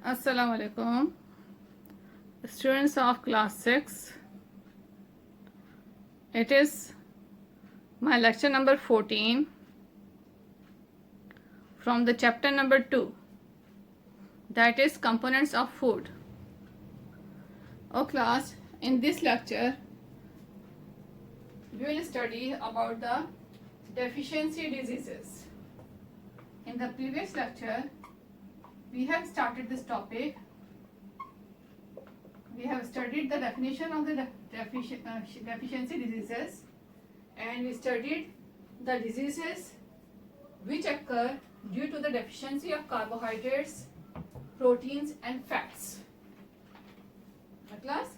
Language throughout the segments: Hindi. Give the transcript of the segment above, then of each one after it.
Assalamu alaikum, students of class 6. It is my lecture number 14 from the chapter number 2, that is components of food. Oh class, in this lecture we will study about the deficiency diseases. In the previous lecture we have started this topic. We have studied the definition of the deficiency diseases, and we studied the diseases which occur due to the deficiency of carbohydrates, proteins and fats. Class,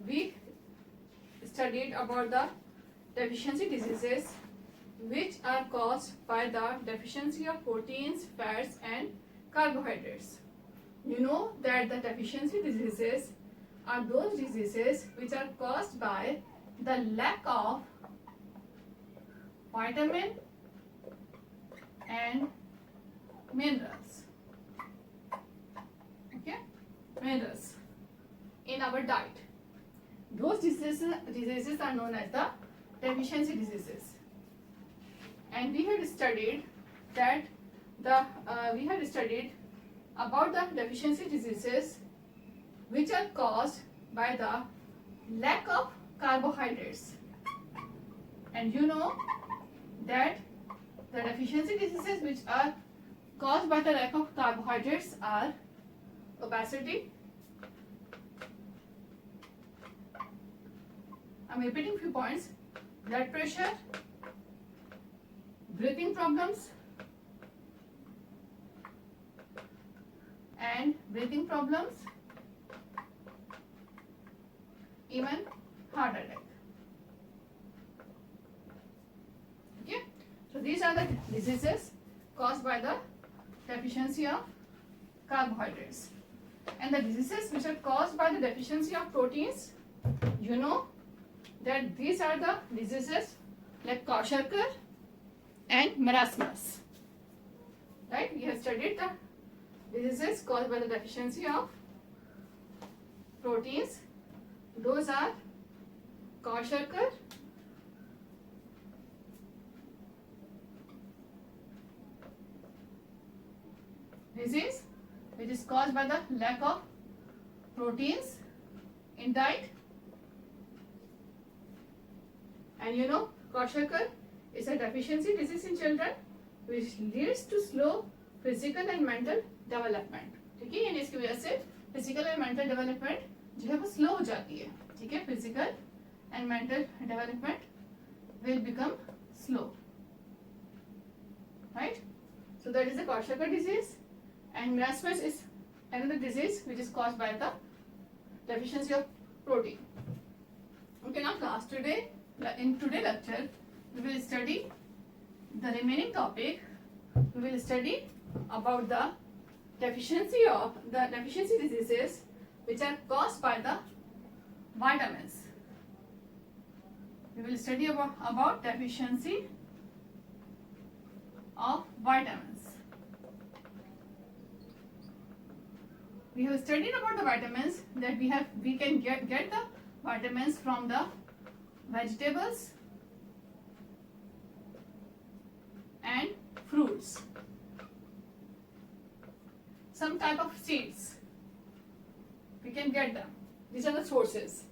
we studied about the deficiency diseases which are caused by the deficiency of proteins, fats and carbohydrates. You know that the deficiency diseases are those diseases which are caused by the lack of vitamin and minerals. Okay, minerals in our diet. Those diseases are known as the deficiency diseases, and we had studied that about the deficiency diseases which are caused by the lack of carbohydrates. And you know that the deficiency diseases which are caused by the lack of carbohydrates are obesity. I'm repeating few points: blood pressure, breathing problems and breathing problems, even heart attack. Okay, so these are the diseases caused by the deficiency of carbohydrates. And the diseases which are caused by the deficiency of proteins, you know that these are the diseases like Kwashiorkor and marasmus. Right? We have studied the diseases caused by the deficiency of proteins. Those are Kwashiorkor, disease which is caused by the lack of proteins in diet. And you know, Kwashiorkor is a deficiency disease in children which leads to slow physical and mental development. ठीक है, यानी इसकी वजह से physical and mental development जो है वो slow हो जाती है. ठीक है, physical and mental development will become slow. Right? So that is the Kwashiorkor disease. And marasmus is another disease which is caused by the deficiency of protein. Okay, now class, today in today's lecture we will study the remaining topic. We will study about the deficiency diseases which are caused by the vitamins. We will study about deficiency of vitamins. We have studied about the vitamins that we can get the vitamins from the vegetables and fruits, some type of seeds, we can get them. These are the sources.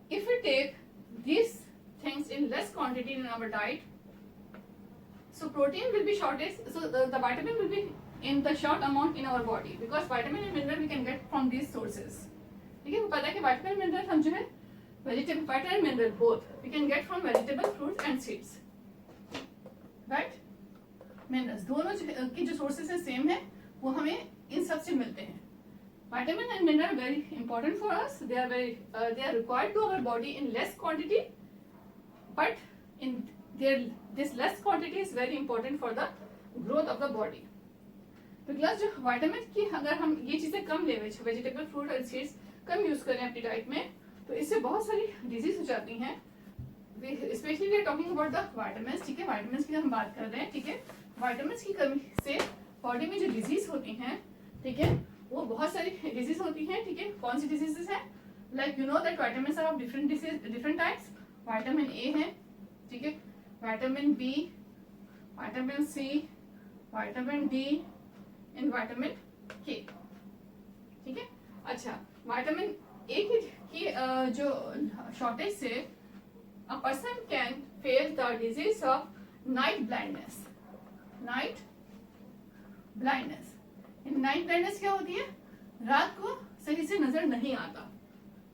If we take these things in less quantity in our diet, so protein will be shortage, so the vitamin will be in the short amount in our body, because vitamin and mineral we can get from these sources. ठीक है, पता है कि vitamin and mineral हम जो है vegetable, vitamin and mineral both we can get from vegetable, fruits and seeds. Right? Minerals दोनों की जो sources है same है, वो हमें इन सब से मिलते हैं. Vitamin and mineral are very important for us. They are required to our body in less quantity, but in this less quantity is very important for the growth of the body. तो क्लास जो विटामिन की अगर हम ये चीजें कम लेवे, वेजिटेबल, फ्रूट और सीड्स कम यूज करें अपनी डाइट में, तो इससे बहुत सारी डिजीज हो जाती हैं. Specially we are talking about the vitamins. ठीक है, विटामिन्स की हम बात कर रहे हैं. ठीक है, विटामिन्स की कमी से बॉडी में जो डिजीज होती हैं, ठीक है, वो बहुत सारी डिजीज होती हैं, ठीक है। कौन सी डिजीजेस हैं? Like you know that vitamin are of different types. Vitamin A है, ठीक है, vitamin B, vitamin C, vitamin D and vitamin K, ठीक है। अच्छा, विटामिन ए की जो शॉर्टेज से a person can face the disease of night blindness. Night blindness. Night blindness क्या होती है? रात को सही से नजर नहीं आता,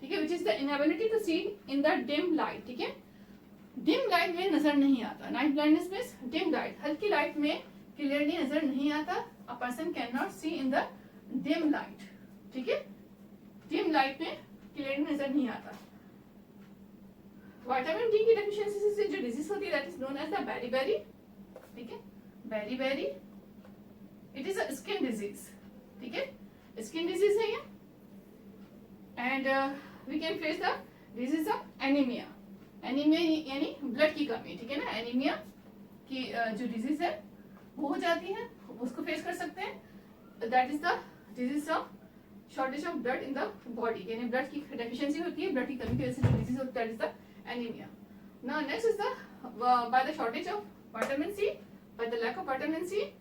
ठीक है, which is the inability to see in the dim light, ठीक है। डिम लाइट में नजर नहीं आता। Night blindness means dim light, हल्की लाइट में क्लियरली नजर नहीं आता। A person can not see in the dim light, ठीक है, डिम लाइट में क्लियरली नजर नहीं आता। विटामिन डी की डेफिशिएंसी से जो डिजीज होती है that is known as the berry, ठीक है, berry. It is a skin disease, ठीक है, स्किन डिजीज है ये। And we can face the disease of anaemia. Anaemia यानी ब्लड की कमी, ठीक है ना। एनीमिया की जो डिजीज है वो हो जाती है, उसको फेस कर सकते हैं। That is the disease of shortage of blood in the body, यानी ब्लड की डेफिशिएंसी होती है, ब्लड की कमी की वजह से जो डिजीज होती है that is the anaemia. Now next is the by the shortage of vitamin C, by the lack of vitamin C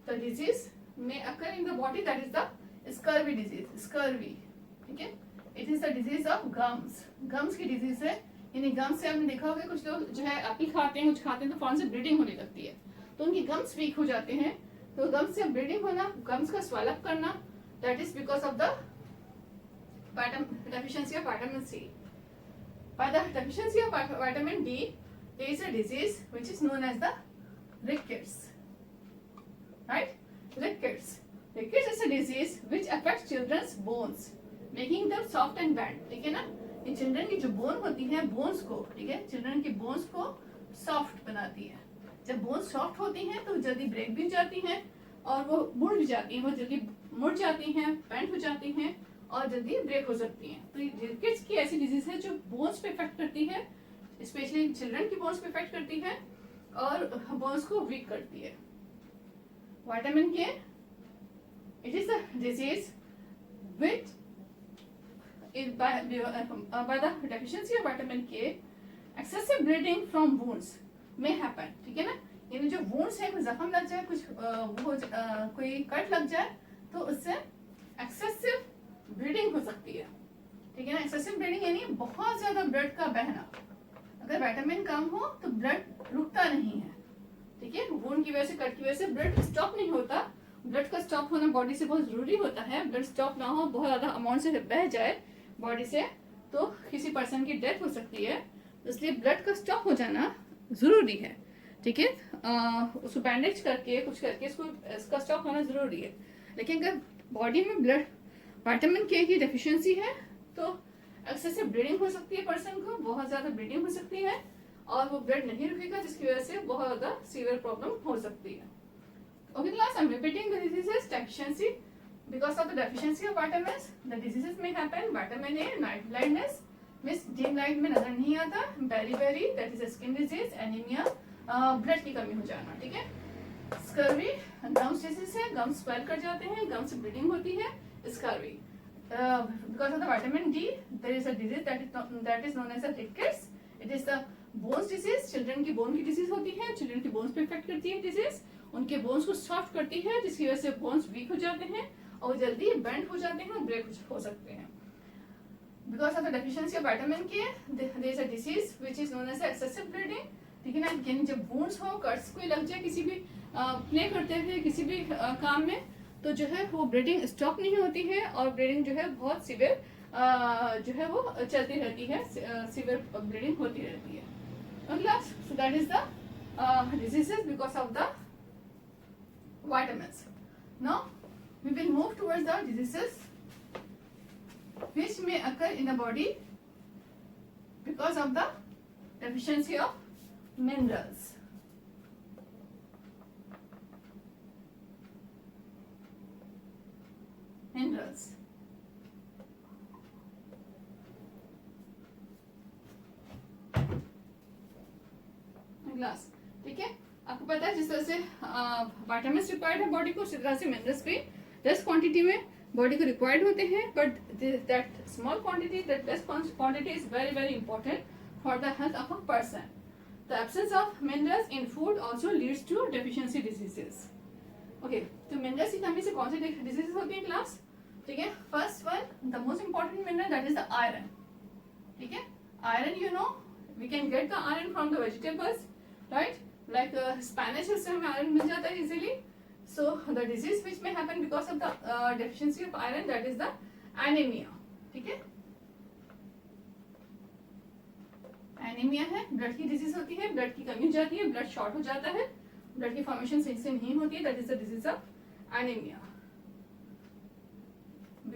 the disease may occur in the body, that is the scurvy disease, scurvy, ठीक है। it is the disease of gums, gums की disease है, यानी gums से आपने देखा होगा कुछ लोग जो है एप्पल खाते हैं, कुछ खाते हैं तो फौरन से ब्लीडिंग होने लगती है, तो उनकी गम्स वीक हो जाते हैं। तो गम्स से ब्लीडिंग होना, गम्स का swell up करना, that is because of the deficiency of vitamin C. By the deficiency of vitamin D, there is a disease which is known as the rickets. Right? Rickets. Rickets is a disease which affects children's bones, making them soft and bend. ठीक है ना? इन चिल्ड्रन की जो बोन होती है, बोन्स को, ठीक है, चिल्ड्रन की बोन्स को सॉफ्ट बनाती है। जब बोन्स सॉफ्ट होती हैं तो जल्दी ब्रेक भी जाती हैं और वो मुड़ भी जाती हैं, वो जल्दी मुड़ जाती हैं, बेंड हो जाती हैं और जल्दी ब्रेक हो सकती हैं। तो रिकेट्स की ऐसी डिजीज है जो बोन्स पे इफेक्ट करती है, स्पेशली चिल्ड्रन की बोन्स पे इफेक्ट करती है और बोन्स को वीक करती है। Vitamin K, it is a disease which is by the deficiency of vitamin K, excessive bleeding from wounds may happen, ठीक है ना। यानी जो wounds है, कोई जख्म लग जाए, कुछ कोई कट लग जाए तो उससे excessive bleeding हो सकती है, ठीक है ना। excessive bleeding यानी बहुत ज्यादा ब्लड का बहना। अगर विटामिन कम हो तो ब्लड रुकता नहीं है, ठीक है। वुंड की वजह से, कट की वजह से ब्लड स्टॉप नहीं होता। ब्लड का स्टॉप होना बॉडी से बहुत जरूरी होता है। ब्लड स्टॉप ना हो, बहुत ज्यादा अमाउंट से बह जाए बॉडी से तो किसी पर्सन की डेथ हो सकती है। इसलिए ब्लड का स्टॉप हो जाना जरूरी है, ठीक है। उसको बैंडेज करके कुछ करके इसका स्टॉप होना जरूरी है। लेकिन अगर बॉडी में ब्लड विटामिन के की डेफिशिएंसी है तो एक्सेसिव ब्लीडिंग हो सकती है, पर्सन को बहुत ज्यादा ब्लीडिंग हो सकती है और वो ब्लड नहीं रुकेगा, जिसकी वजह से बहुत ज्यादा सीवियर प्रॉब्लम हो सकती है। Okay class, I am repeating the diseases. Deficiency, because of the deficiency of vitamins the diseases में happen. Vitamin A, night blindness means dim light में नजर नहीं आता। Beri that is a skin disease. Anaemia, blood की कमी हो जाना, ठीक है। स्कर्वी, गम्स डिजीज है, गम्स स्वेल कर जाते हैं, गम्स से ब्लीडिंग होती है। Scurvy, because of the vitamin D there is a disease that is known as a rickets. It is the bones disease, children की बोन की डिजीज होती है, चिल्ड्रन की बोन्स पे इफेक्ट करती है डिजीज, उनके बोन्स को सॉफ्ट करती है, जिसकी वजह से बोन्स वीक हो जाते हैं और जल्दी बेंड हो जाते हैं और ब्रेक हो सकते हैं। Because of the deficiency of vitamin K there is a disease which is known as excessive bleeding, ठीक है ना। यानी जब वुंड्स हो, कट्स कोई लग जाए किसी भी प्ले करते हुए किसी भी काम में, तो जो है वो ब्लीडिंग स्टॉप नहीं होती है और ब्लीडिंग जो है बहुत सीवियर जो है वो चलती रहती है, सीवियर ब्लीडिंग होती रहती है। So that is the diseases because of the vitamins. Now we will move towards the diseases which may occur in the body because of the deficiency of minerals. Minerals. Glass, ठीक है। आपको पता है जिस तरह से विटामिन्स रिक्वायर्ड है बॉडी को, उसी तरह से मिनरल्स भी लेस क्वांटिटी में बॉडी को रिक्वायर्ड होते हैं, but that small quantity, that less quantity is very very important for the health of a person. The absence of minerals in food also leads to deficiency diseases. Okay, तो मिनरल्स की कमी से कौन सी डिजीजेस होती है क्लास? ठीक है, first one, the most important mineral, that is the iron. ठीक है, iron, you know, we can get the iron from the vegetables, right? Like spinach, इससे हमें आयरन मिल जाता है easily. So the disease which may happen because of the deficiency of iron, that is the anemia. ठीक है, एनीमिया है, ब्लड की डिजीज होती है, ब्लड की कमी हो जाती है, ब्लड शॉर्ट हो जाता है, ब्लड की फॉर्मेशन सही से नहीं होती है, that is the disease of anaemia.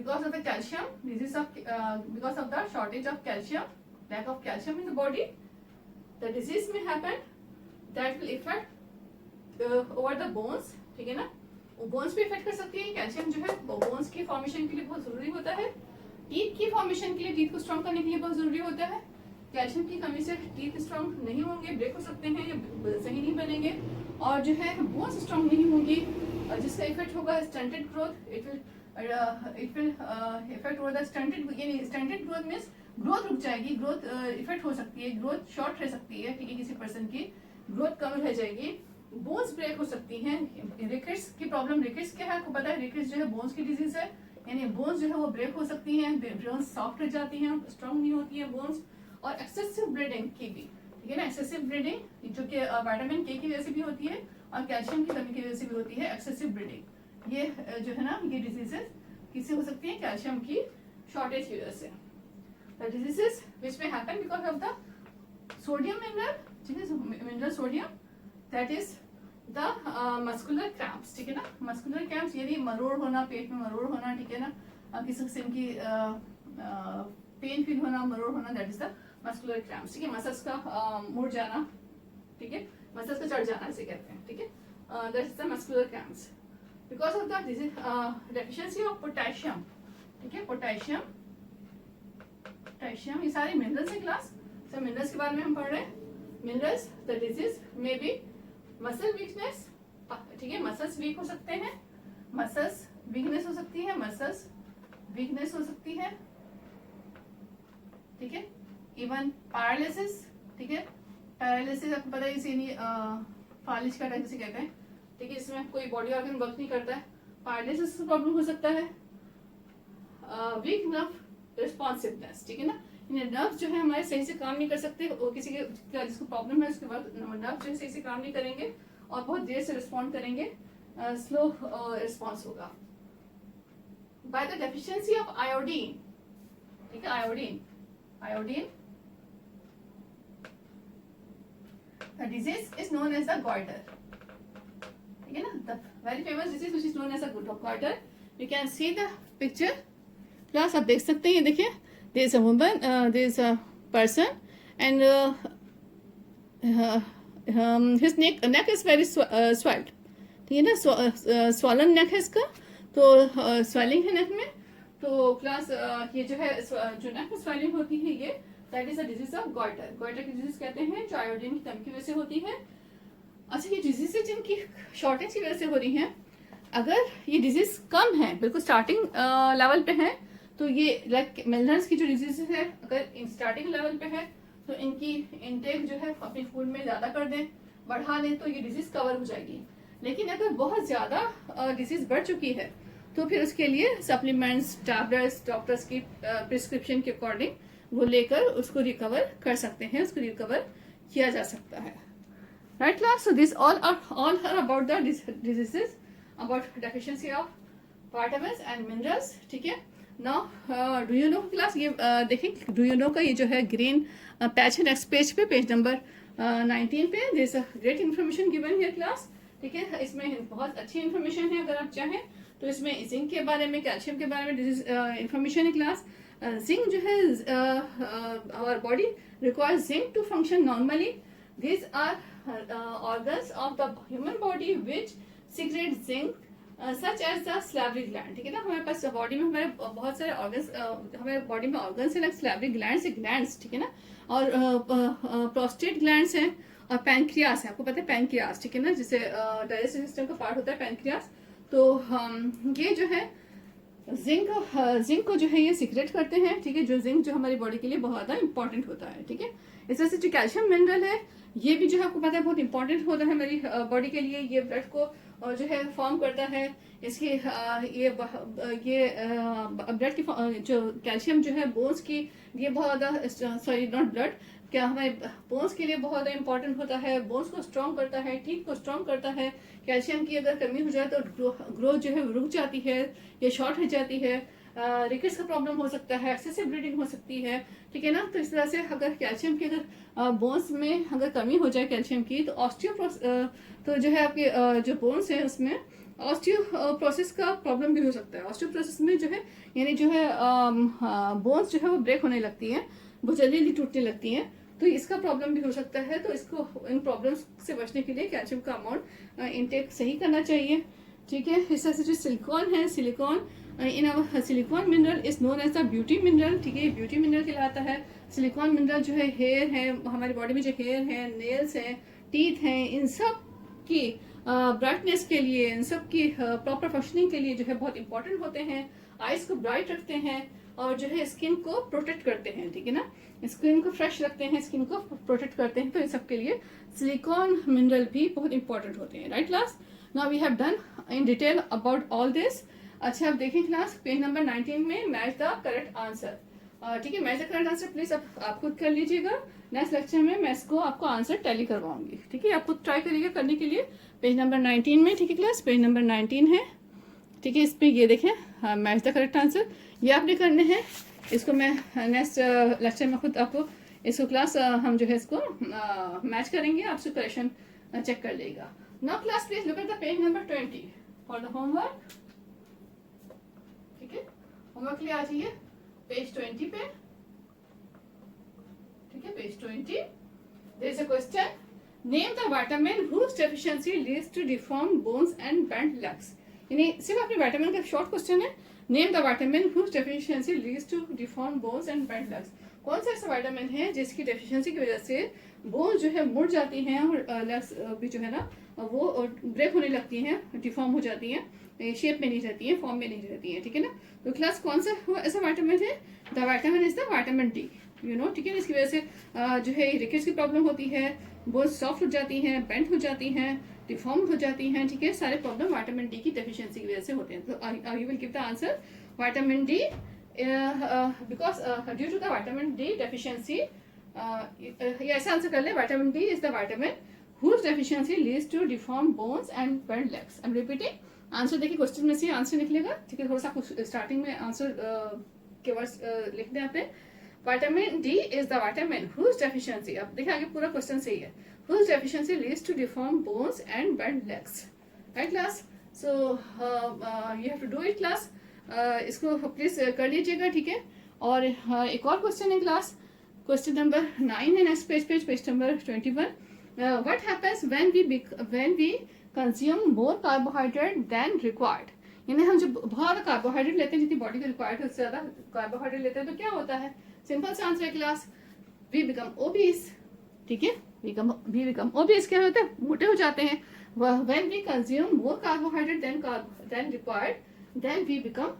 Because of the calcium, disease of because of the shortage of calcium, lack of calcium in the body, the disease may happen that will affect over the bones. ठीक है ना, वो बोन्स भी इफेक्ट कर सकती है. कैल्शियम जो है वो बोन्स की फॉर्मेशन के लिए बहुत जरूरी होता है. टीथ की फॉर्मेशन के लिए, टीथ को स्ट्रॉन्ग करने के लिए बहुत जरूरी होता है. कैल्शियम की कमी से टीथ स्ट्रॉन्ग नहीं होंगे, ब्रेक हो सकते हैं या सही नहीं बनेंगे, और जो है बोन्स स्ट्रॉन्ग नहीं होंगी, जिसका इफेक्ट होगा stunted growth. It will effect over the stunted, यानी स्टंटेड ग्रोथ मींस ग्रोथ रुक जाएगी, ग्रोथ इफेक्ट हो सकती है, ग्रोथ शॉर्ट रह सकती है. ठीक है, किसी पर्सन की ग्रोथ कम रह जाएगी, बोन्स ब्रेक हो सकती हैं. रिकेट्स की प्रॉब्लम, रिकेट्स क्या है आपको पता है? रिकेट्स जो है बोन्स की डिजीज है, यानी बोन्स जो है वो ब्रेक हो सकती हैं, बोन्स सॉफ्ट रह जाती हैं, स्ट्रॉन्ग नहीं होती हैं बोन्स. और एक्सेसिव ब्लीडिंग की भी, ठीक है ना, एक्सेसिव ब्लीडिंग जो कि विटामिन के की वजह से भी होती है और कैल्शियम की कमी की वजह से भी होती है. एक्सेसिव ब्लीडिंग, ये जो है ना, ये डिजीजेस किससे हो सकती है? कैल्शियम की शॉर्टेज की वजह से. द डिजीजेस विच में happen because of the sodium mineral, ठीक है, mineral sodium, that is the muscular cramps. ठीक है ना, मस्कुलर क्रैम्प्स, यानी मरोड़ होना, पेट में मरोड़ होना. ठीक है ना, किसी किस्म की पेन फील होना, मरोड़ होना, that is the muscular cramps. ठीक है, मसल्स का मुड़ जाना, ठीक है, मसल्स का चढ़ जाना इसे कहते हैं. ठीक है, that is the muscular cramps because of the deficiency of potassium. ठीक है, पोटेशियम, पोटेशियम, ये सारे मिनरल्स है क्लास. सब मिनरल्स के बारे में हम पढ़ रहे हैं. Minerals, the disease may be muscle weakness. ठीक है, मसल्स वीक हो सकते हैं, मसल्स वीकनेस हो सकती है, मसल्स वीकनेस हो सकती है. ठीक है, इवन पैरालिसिस. ठीक है, पैरालिसिस आपको पता है, इसी फालिज का टाइप से कहते हैं. ठीक है, इसमें कोई बॉडी ऑर्गन वर्क नहीं करता है, पैरालिसिस का प्रॉब्लम हो सकता है. Weak nerve responsiveness. ठीक है ना, नर्व जो है हमारे सही से काम नहीं कर सकते, और किसी के जिसको प्रॉब्लम है उसके बाद नर्व जो है सही से काम नहीं करेंगे और बहुत देर से रिस्पॉन्ड करेंगे, स्लो रिस्पॉन्स होगा. By the deficiency of iodine. ठीक है, iodine, iodine, the disease is known as the goiter. ठीक है ना, the very famous disease which is known as the goiter. You can see the picture class, आप देख सकते हैं. ये देखिए, there is a woman, there is a person, and his neck is very swelled. ठीक है ना, swollen neck है इसका, तो swelling है neck में. तो क्लास ये जो है, जो neck में swelling होती है, ये that is a disease of goiter. goiter की disease कहते हैं, जो आयोडीन की कमी की वजह से होती है. अच्छा, ये डिजीज है जिनकी शॉर्टेज की वजह से हो रही है. अगर ये डिजीज कम है, बिल्कुल स्टार्टिंग लेवल पे है, तो ये लाइक मिनरल्स की जो डिजीज है, अगर स्टार्टिंग लेवल पे है तो इनकी इनटेक जो है अपनी फूड में ज़्यादा कर दें, बढ़ा दें, तो ये डिजीज कवर हो जाएगी. लेकिन अगर बहुत ज़्यादा डिजीज बढ़ चुकी है तो फिर उसके लिए सप्लीमेंट्स, टैबलेट्स, डॉक्टर्स की प्रिस्क्रिप्शन के अकॉर्डिंग वो लेकर उसको रिकवर कर सकते हैं, उसको रिकवर किया जा सकता है. Right class, so this all are about the diseases, about deficiency of vitamins and minerals. ठीक है, now do you know class, ये देखें, डू यू नो का ये जो है ग्रीन पैच है नेक्स्ट पेज पे, पेज नंबर 19 पे, there is a great information given here class. ठीक है, इसमें बहुत अच्छी इन्फॉर्मेशन है. अगर आप चाहें तो इसमें जिंक के बारे में, कैल्शियम के बारे में डिजीज इन्फॉर्मेशन है क्लास. जिंक जो है, our body requires zinc to function normally. These are organs of the human body which secrete zinc such as the salivary gland. ठीक है ना, हमारे पास बॉडी में हमारे बहुत सारे ऑर्गन्स, हमारे बॉडी में ऑर्गन्स है, लाइक स्लैवरी ग्लैंड्स. ठीक है ना, और प्रोस्टेट ग्लैंड्स हैं, और पैंक्रियास है. आपको पता है पैंक्रियास, ठीक है ना, जिसे डाइजेस्टिव सिस्टम का पार्ट होता है पैंक्रियास. तो ये जो है जिंक को जो है ये सीक्रेट करते हैं, ठीक है, जो जिंक जो हमारी बॉडी के लिए बहुत ज़्यादा इंपॉर्टेंट होता है, ठीक है। इस तरह से जो कैल्शियम मिनरल है ये भी जो है आपको पता है बहुत इंपॉर्टेंट होता है हमारी बॉडी के लिए। ये ब्लड को जो है फॉर्म करता है, इसकी ये ब्लड की जो कैल्शियम जो है बोन्स की ये बहुत ज़्यादा, सॉरी नॉट ब्लड, क्या हमारे बोन्स के लिए बहुत ज़्यादा इंपॉर्टेंट होता है, बोन्स को स्ट्रॉन्ग करता है, टीथ को स्ट्रॉन्ग करता है। कैल्शियम की अगर कमी हो जाए तो ग्रोथ जो है रुक जाती है, ये शॉर्ट हो जाती है, रिकेट्स का प्रॉब्लम हो सकता है, एक्सेसिव ब्लीडिंग हो सकती है, ठीक है ना। तो इस तरह से अगर कैल्शियम की अगर बोन्स में अगर कमी हो जाए कैल्शियम की तो तो जो है आपके जो बोन्स है उसमें ऑस्टियोप्रोसिस का प्रॉब्लम भी हो सकता है। ऑस्टियोप्रोसिस में जो है यानी जो है बोन्स जो है वो ब्रेक होने लगती हैं, वो जल्दी जल्दी टूटने लगती हैं, तो इसका प्रॉब्लम भी हो सकता है। तो इसको इन प्रॉब्लम्स से बचने के लिए कैल्शियम का अमाउंट इनटेक सही करना चाहिए, ठीक है। इस तरह से जो सिलिकॉन है, silicon in our silicon mineral is known as the beauty mineral, ठीक है, ब्यूटी मिनरल कहलाता है। सिलिकॉन मिनरल जो है हेयर है, हमारी बॉडी में जो हेयर है, नेल्स हैं, टीथ हैं, इन सब की ब्राइटनेस के लिए, इन सब की प्रॉपर फंक्शनिंग के लिए जो है बहुत इंपॉर्टेंट होते हैं। आइज को ब्राइट रखते हैं और जो है स्किन को प्रोटेक्ट करते हैं, ठीक है ना, स्किन को फ्रेश रखते हैं, स्किन को प्रोटेक्ट करते हैं। तो इन सब के लिए सिलिकॉन मिनरल भी बहुत इंपॉर्टेंट होते हैं, right class. Now we have done in detail about all this. अच्छा अब देखें क्लास पेज नंबर 19 में मैच द करेक्ट आंसर, ठीक है, match the correct answer please अब आप खुद कर लीजिएगा। नेक्स्ट लेक्चर में मैं इसको आपको आंसर टैली करवाऊंगी, ठीक है, आप खुद ट्राई करिएगा करने के लिए पेज नंबर 19 में, ठीक है क्लास, पेज नंबर 19 है, ठीक है। इस पे ये देखें मैच द करेक्ट आंसर, ये आपने करने हैं। इसको मैं नेक्स्ट लेक्चर में खुद आपको इसको क्लास हम जो है इसको मैच करेंगे, आपसे करेक्शन चेक कर लेगा। Now class please look at the page number 20 for the homework, ठीक है, होमवर्क के लिए आ जाइए पेज 20 पे, ठीक है, page 20। There is a question, name the vitamin whose deficiency leads to deformed bones and bent legs। यानी सिर्फ अपने विटामिन का शॉर्ट क्वेश्चन है, name the vitamin whose deficiency leads to deformed bones and bent legs। कौन सा ऐसा विटामिन है जिसकी डेफिशिएंसी की वजह से बोन जो है मुड़ जाती हैं और लेग्स भी जो है ना वो ब्रेक होने लगती हैं, डिफॉर्म हो जाती हैं, शेप में नहीं रहती हैं, फॉर्म में नहीं रहती हैं, ठीक है ना। तो क्लास कौन सा ऐसा विटामिन है, the vitamin is the vitamin D, you know, ठीक है। इसकी वजह से जो है रिकेट्स की प्रॉब्लम होती है, बोन सॉफ्ट हो जाती हैं, बेंट हो जाती हैं, डिफॉर्म हो जाती हैं, ठीक है, सारे प्रॉब्लम विटामिन डी की डेफिशिएंसी की वजह से होते हैं। तो you will give the answer vitamin D because due to the vitamin D deficiency, ये ऐसा आंसर कर ले, vitamin D is the vitamin whose deficiency leads to deformed bones and bent legs। I'm repeating, answer देखिए क्वेश्चन में से आंसर निकलेगा, ठीक है, थोड़ा सा कुछ स्टार्टिंग में आंसर के वर्ड्स लिख दें आपने। Vitamin D is the vitamin whose deficiency, अब देखिए आगे पूरा क्वेश्चन सही है, whose deficiency leads to deformed bones and bent legs, right class। so you have to do it class, इसको प्लीज कर लीजिएगा, ठीक है। और एक और क्वेश्चन है क्लास, क्वेश्चन नंबर 9 है next page number 21। What happens when we consume more carbohydrate than required। यानी हम जब बहुत कार्बोहाइड्रेट लेते हैं, जितनी बॉडी को रिक्वायर्ड है उससे ज्यादा कार्बोहाइड्रेट लेते हैं तो क्या होता है, सिंपल सा आंसर है क्लास, वी बिकम ओबीस, ठीक है, वी बिकम ओबीस क्या होता है, मोटे हो जाते हैं। when we consume more carbohydrate than required then we become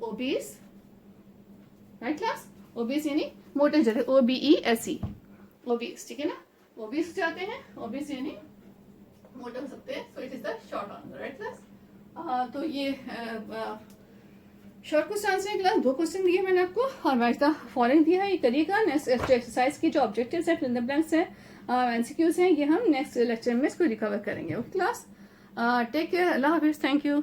obese, right class। obese यानी मोटे हो जाते हैं, OBESE, obese, ठीक है ना, ओबीस जाते हैं, ओबीस यानी मोटे हो सकते हैं। So it is the short answer, right class. तो ये शॉर्ट क्वेश्चन आंसर है क्लास, 2 क्वेश्चन दिए मैंने आपको और मैच द फॉलोइंग दिया है, ये करिएगा। नेक्स्ट एक्सरसाइज की जो ऑब्जेक्टिव्स है, फिल इन द ब्लैंक्स है, एमसीक्यूज हैं, ये हम नेक्स्ट लेक्चर में इसको रिकवर करेंगे, ओके क्लास। टेक केयर, अल्लाह हाफिज, थैंक यू।